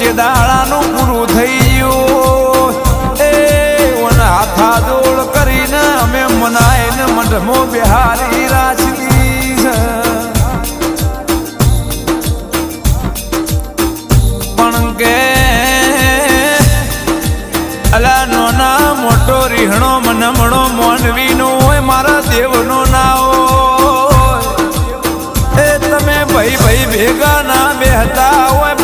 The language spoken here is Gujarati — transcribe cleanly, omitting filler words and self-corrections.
કે દાડાનું પૂરું થઈ ગયું એ હાથા દોડ કરીને અમે મનાઈને મંડમો બિહારી રાખી પણ કે અલા નોના મોટો રીહણો મનમણો મોનવીનો હોય મારા દેવનો ના હોય એ તમે ભાઈ ભાઈ ભેગા ના બેહતા હોય